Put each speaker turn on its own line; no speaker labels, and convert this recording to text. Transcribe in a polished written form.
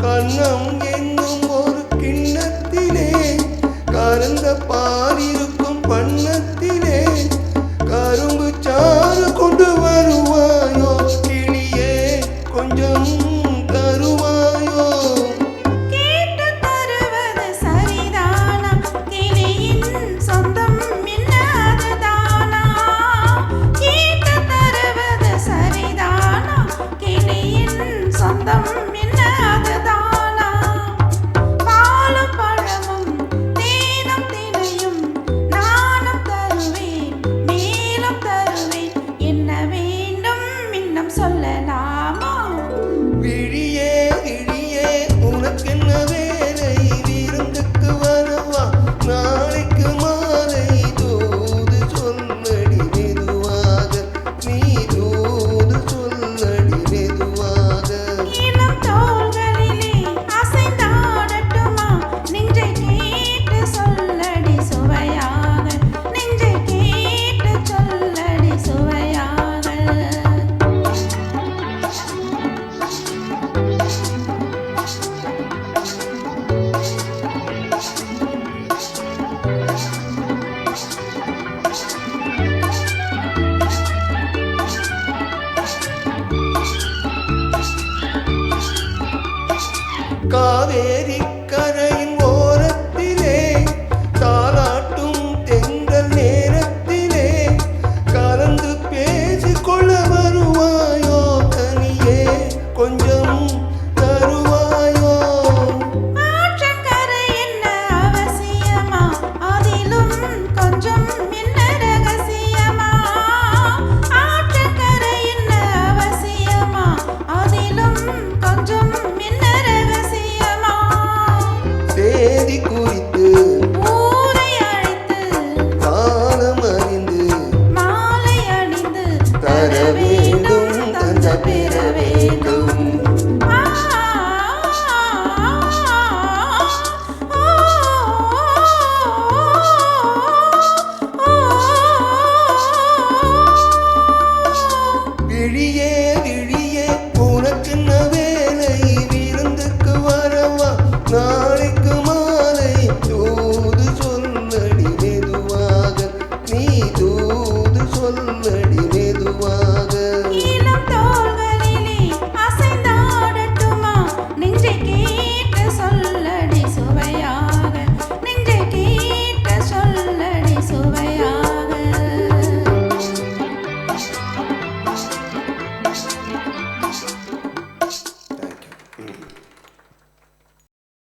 கண்ணம் என்னும் ஒரு கிண்ணத்திலே கலந்த பாலிருக்கும் பண்ணத்திலே கரும்பு சாறு கொண்டு வருவாயோ கிளியே கொஞ்சம் தருவாயோ
கேட்டு தருவது சரிதானா கிளியின் சொந்தம் இன்னாதுதானா கேட்டு தருவது சரிதானா கிளியின் சொந்தம் இன்னாதுதானா பாலும் பழமும் தேனும் தினையும் நானும் தருவேன் மேலும் தருவேன் என்ன வேண்டும் இன்னும் சொல்லலாமா
விழியே விழியே உனக்கென்ன வேலை விருந்துக்கு வரவா நாளைக்கு மாலை தூது சொல்லடி மெதுவாக நீ தூது சொல்லடி மெதுவாக
இளம் தோள்களிலே அசைந்தாடட்டுமா நெஞ்சை கேட்டு சொல்லடி சுவையாக நெஞ்சை கேட்டு சொல்லடி சுவையாக
காவேரி